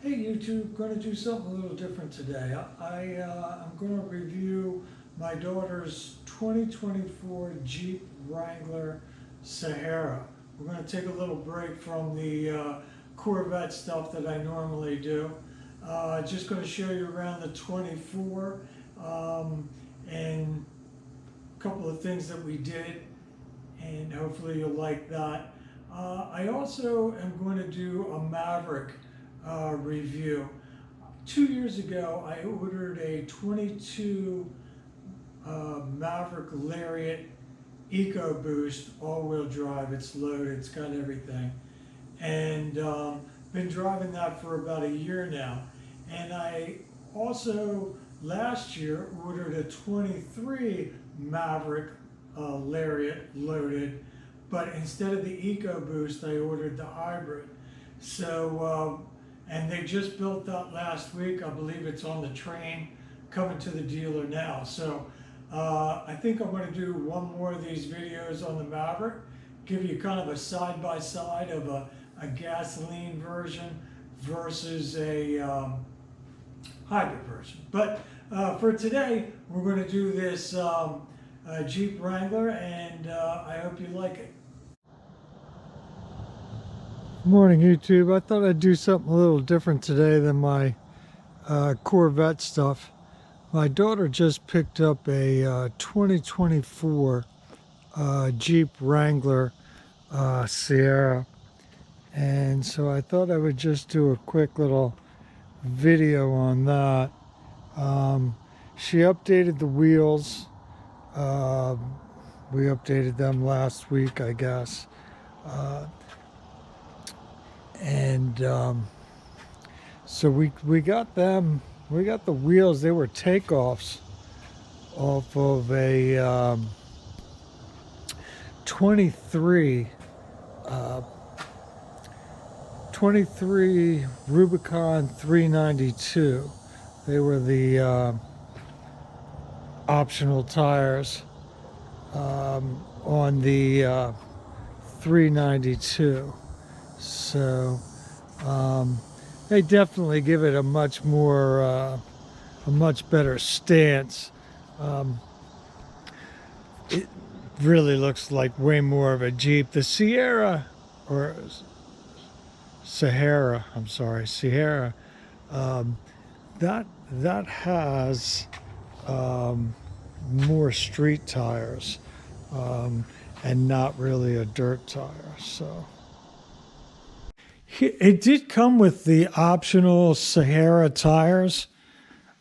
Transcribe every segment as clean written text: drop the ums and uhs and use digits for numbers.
Hey YouTube, going to do something a little different today. I'm going to review my daughter's 2024 Jeep Wrangler Sahara. We're going to take a little break from the Corvette stuff that I normally do. Just going to show you around the 24 and a couple of things that we did, and hopefully you'll like that. I also am going to do a Maverick review. 2 years ago, I ordered a 22 Maverick Lariat EcoBoost all-wheel drive. It's loaded, it's got everything, and been driving that for about a year now. And I also last year ordered a 23 Maverick Lariat loaded, but instead of the EcoBoost, I ordered the hybrid. So and they just built that last week. I believe it's on the train coming to the dealer now. So I think I'm going to do one more of these videos on the Maverick, give you kind of a side-by-side of a gasoline version versus a hybrid version. But for today, we're going to do this Jeep Wrangler, and I hope you like it. Morning YouTube. I thought I'd do something a little different today than my Corvette stuff. My daughter just picked up a 2024 Jeep Wrangler Sahara, and so I thought I would just do a quick little video on that. She updated the wheels. We updated them last week, I guess. And so we got them, we got the wheels. They were takeoffs off of a 23 Rubicon 392. They were the optional tires on the 392. So they definitely give it a much more, a much better stance. It really looks like way more of a Jeep. The Sahara, I'm sorry, Sahara, that has more street tires and not really a dirt tire. So it did come with the optional Sahara tires,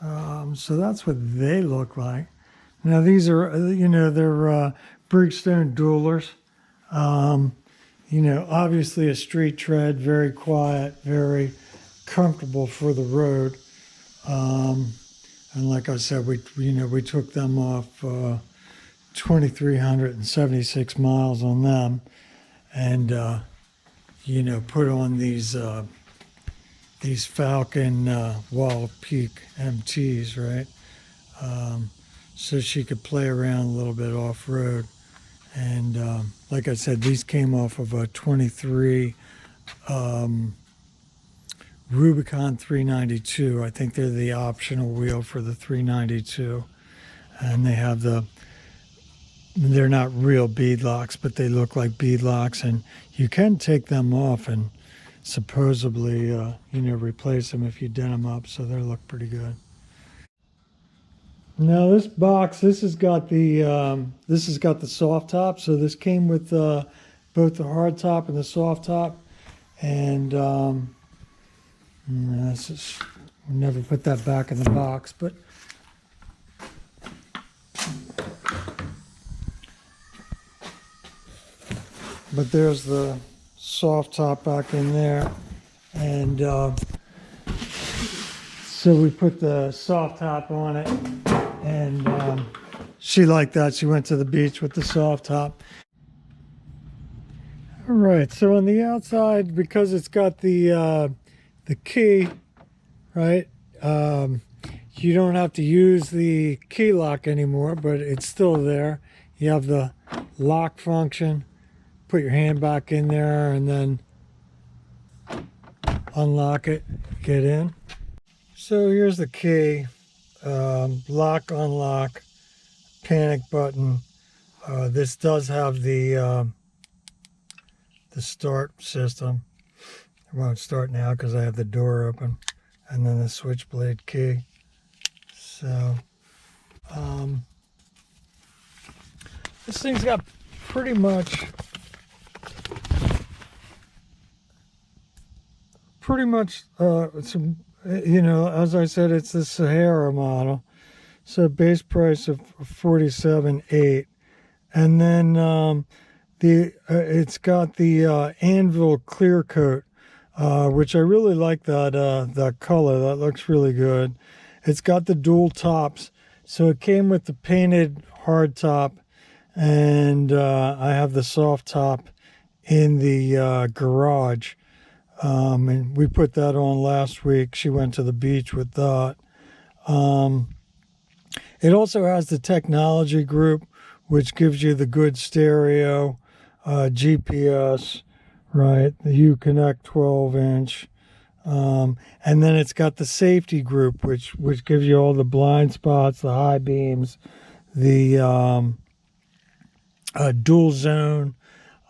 so that's what they look like. Now these are, you know, they're Bridgestone dualers. You know, obviously a street tread, very quiet, very comfortable for the road. And like I said, we took them off 2,376 miles on them, and you know, put on these Falcon Wall Peak MTs, right? So she could play around a little bit off-road. And like I said, these came off of a 23 Rubicon 392. I think they're the optional wheel for the 392. And they have they're not real beadlocks, but they look like beadlocks, and you can take them off and supposedly, you know, replace them if you dent them up, so they look pretty good. Now this box, this has got the soft top, so this came with both the hard top and the soft top, and we'll never put that back in the box, but there's the soft top back in there, and so we put the soft top on it, and she liked that. She went to the beach with the soft top. All right, so on the outside, because it's got the key, right, you don't have to use the key lock anymore, but it's still there. You have the lock function. Put your hand back in there, and then unlock it, get in. So here's the key. Lock, unlock, panic button. This does have the start system. It won't start now because I have the door open, and then the switchblade key. So this thing's got pretty much it's, you know, as I said, it's the Sahara model. So base price of $47,800, and then it's got the anvil clear coat, which I really like that color. That looks really good. It's got the dual tops, so it came with the painted hard top, and I have the soft top in the garage. And we put that on last week. She went to the beach with that. It also has the technology group, which gives you the good stereo, GPS, right? The Uconnect 12-inch. And then it's got the safety group, which gives you all the blind spots, the high beams, the dual zone,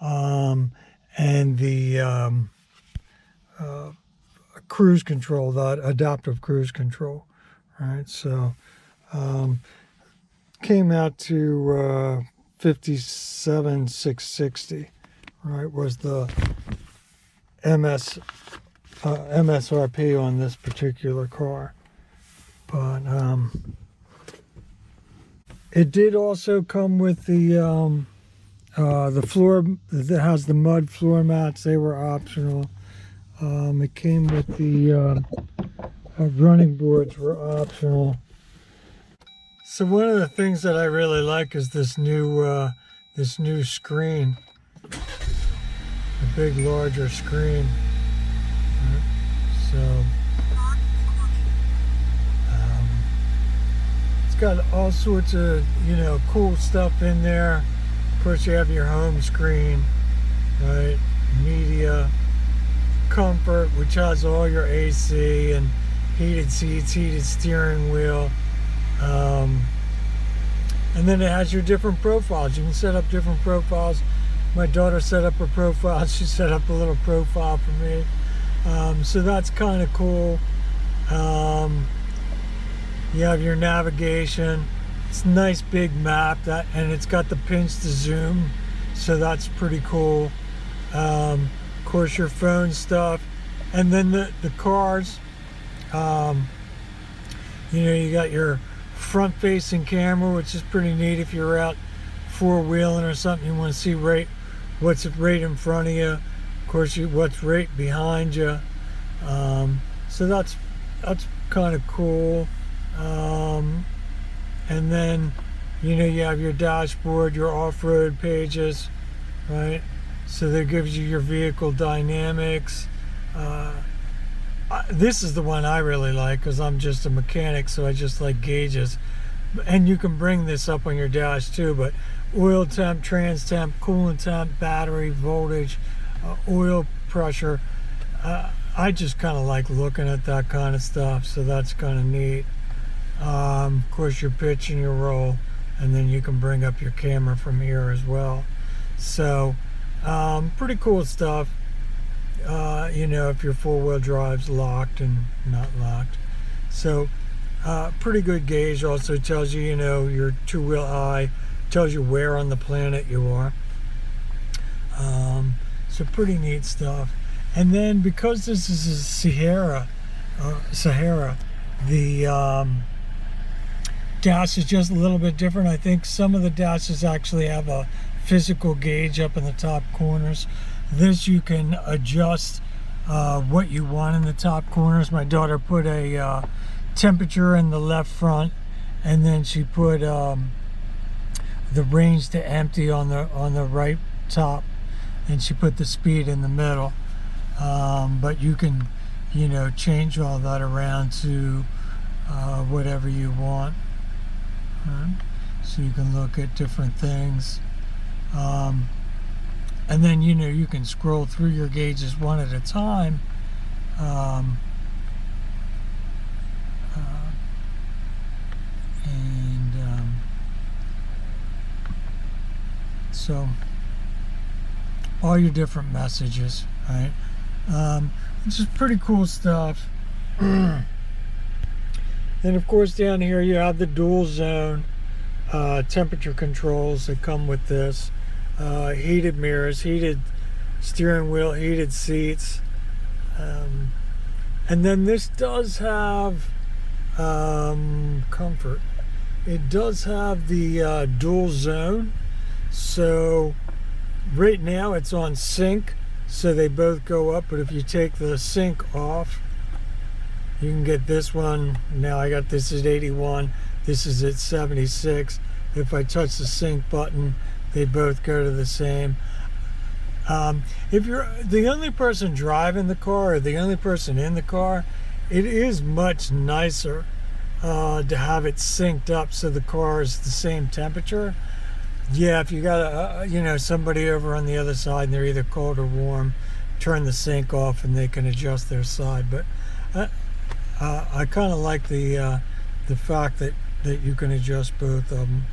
and the cruise control, that adaptive cruise control, right? So came out to $57,660, right? Was the MSRP on this particular car. But it did also come with the floor that has the mud floor mats. They were optional. It came with the running boards were optional. So one of the things that I really like is this new screen, a big larger screen. So it's got all sorts of, you know, cool stuff in there. Of course, you have your home screen, right? Media, comfort, which has all your AC and heated seats, heated steering wheel. And then it has your different profiles. You can set up different profiles. My daughter set up her profile. She set up a little profile for me. So that's kind of cool. You have your navigation. It's a nice big map, and it's got the pins to zoom. So that's pretty cool. Of course, your phone stuff. And then the cars. You know, you got your front-facing camera, which is pretty neat if you're out four-wheeling or something. You want to see what's right in front of you. Of course, what's right behind you. So that's kind of cool. And then, you know, you have your dashboard, your off-road pages, right? So that gives you your vehicle dynamics. This is the one I really like because I'm just a mechanic, so I just like gauges. And you can bring this up on your dash too, but oil temp, trans temp, coolant temp, battery, voltage, oil pressure. I just kind of like looking at that kind of stuff, so that's kind of neat. Of course, your pitch and your roll, and then you can bring up your camera from here as well. So pretty cool stuff. You know, if your four-wheel drive's locked and not locked. So pretty good gauge. Also tells you, you know, your two-wheel eye, tells you where on the planet you are. So pretty neat stuff. And then because this is a Sahara, the dash is just a little bit different. I think some of the dashes actually have a physical gauge up in the top corners. This you can adjust what you want in the top corners. My daughter put a temperature in the left front, and then she put the range to empty on the right top, and she put the speed in the middle. But you can, you know, change all that around to whatever you want. So you can look at different things. And then, you know, you can scroll through your gauges one at a time. Um, and so all your different messages, right? It's just pretty cool stuff. Then of course down here you have the dual zone temperature controls that come with this. Heated mirrors, heated steering wheel, heated seats. And then this does have comfort. It does have the dual zone. So right now it's on sync, so they both go up, but if you take the sync off, you can get this one. Now I got this at 81, this is at 76. If I touch the sync button, they both go to the same. If you're the only person driving the car or the only person in the car, it is much nicer to have it synced up so the car is the same temperature. Yeah, if you got somebody over on the other side and they're either cold or warm, turn the sync off and they can adjust their side. But I kind of like the fact that you can adjust both of them.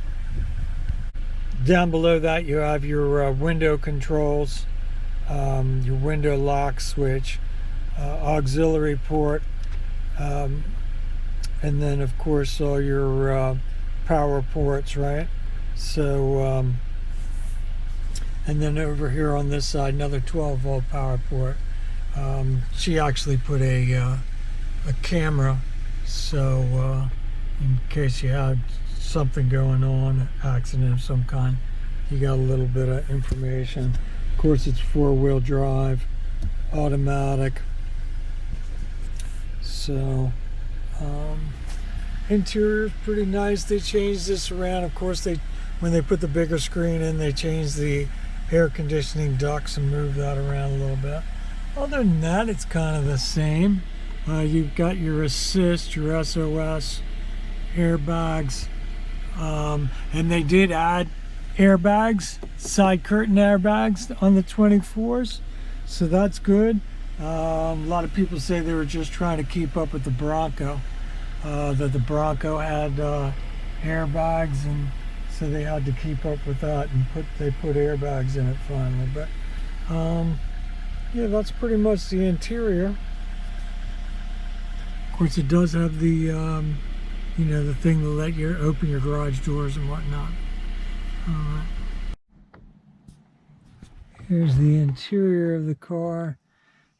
Down below that you have your window controls, your window lock switch, auxiliary port, and then of course all your power ports, right? So and then over here on this side another 12-volt power port. She actually put a camera, so in case you had something going on, accident of some kind, you got a little bit of information. Of course it's 4-wheel drive, automatic. So interior is pretty nice. They changed this around. Of course when they put the bigger screen in, they changed the air conditioning ducts and moved that around a little bit. Other than that, it's kind of the same. You've got your assist, your SOS, airbags, and they did add airbags, side curtain airbags on the 24s, so that's good. A lot of people say they were just trying to keep up with the Bronco, that the Bronco had airbags, and so they had to keep up with that, and they put airbags in it finally. But yeah, that's pretty much the interior. Of course, it does have the the thing to let you open your garage doors and whatnot. Here's the interior of the car.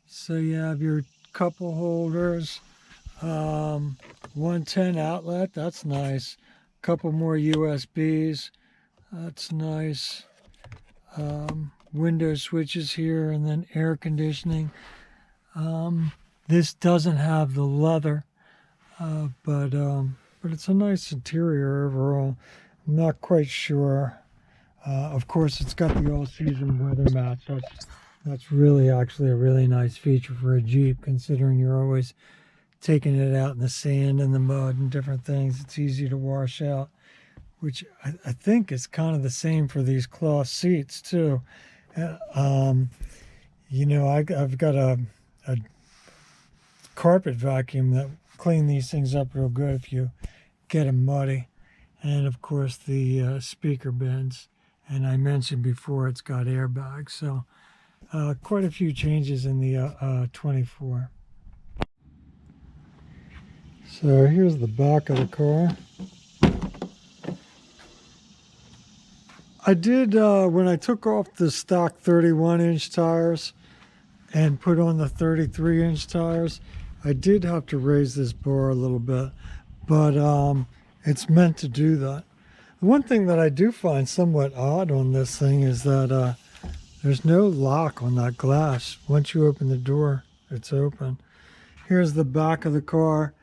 So you have your cup holders, 110 outlet, that's nice. Couple more USBs, that's nice. Window switches here, and then air conditioning. This doesn't have the leather, but it's a nice interior overall. I'm not quite sure. Of course, it's got the all-season weather mats. That's really actually a really nice feature for a Jeep, considering you're always taking it out in the sand and the mud and different things. It's easy to wash out, which I think is kind of the same for these cloth seats too. I've got a carpet vacuum that clean these things up real good if you get them muddy. And of course the speaker bins, and I mentioned before it's got airbags, so quite a few changes in the 24. So here's the back of the car. I did, when I took off the stock 31-inch tires and put on the 33-inch tires, I did have to raise this bar a little bit, but it's meant to do that. The one thing that I do find somewhat odd on this thing is that there's no lock on that glass. Once you open the door, it's open. Here's the back of the car.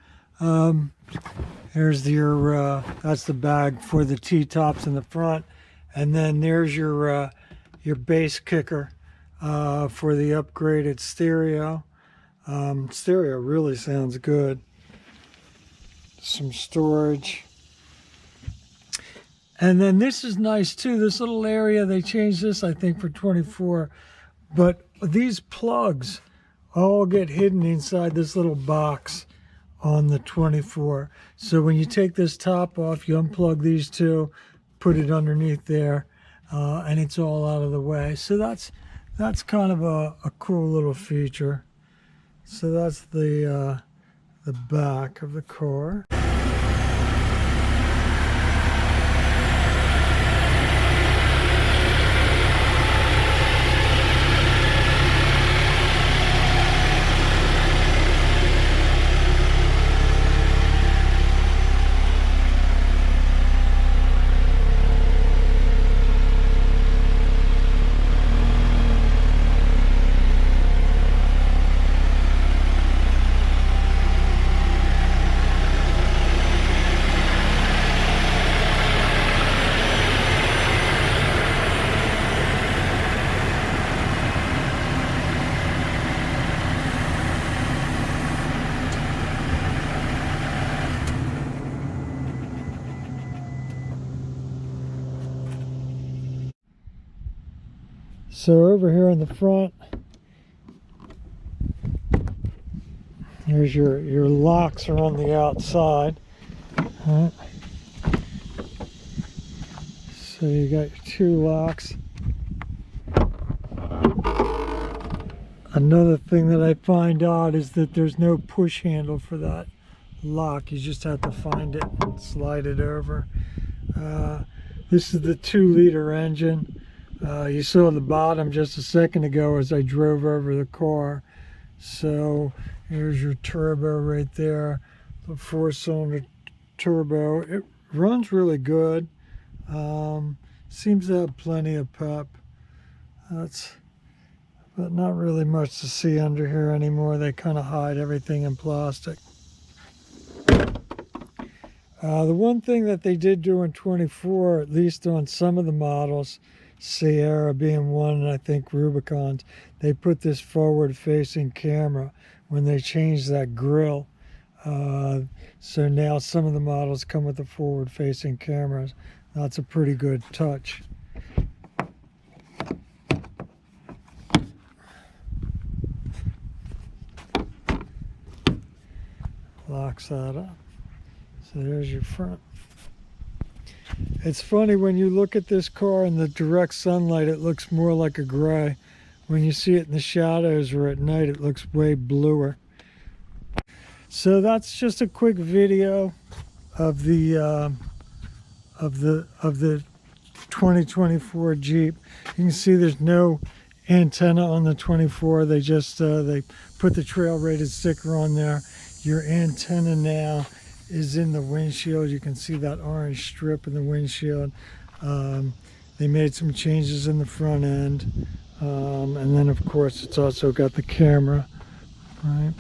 Here's your, that's the bag for the T-tops in the front. And then there's your bass kicker for the upgraded stereo. Stereo really sounds good. Some storage. And then this is nice too. This little area, they changed this, I think, for 24. But these plugs all get hidden inside this little box on the 24. So when you take this top off, you unplug these two, put it underneath there, and it's all out of the way. So that's kind of a cool little feature. So that's the back of the car. So over here in the front, here's your locks are on the outside. Right. So you got your two locks. Another thing that I find odd is that there's no push handle for that lock. You just have to find it and slide it over. This is the 2-liter engine. You saw the bottom just a second ago as I drove over the car. So here's your turbo right there, the 4-cylinder turbo. It runs really good. Seems to have plenty of pep. But not really much to see under here anymore. They kind of hide everything in plastic. The one thing that they did do in 24, at least on some of the models, Sahara being one, and I think Rubicons, they put this forward-facing camera when they changed that grille. So now some of the models come with the forward-facing cameras. That's a pretty good touch. Locks that up. So there's your front. It's funny, when you look at this car in the direct sunlight, it looks more like a gray. When you see it in the shadows or at night, it looks way bluer. So that's just a quick video of the 2024 Jeep. You can see there's no antenna on the 24. They just they put the trail rated sticker on there. Your antenna now is in the windshield. You can see that orange strip in the windshield. They made some changes in the front end, and then of course it's also got the camera, right?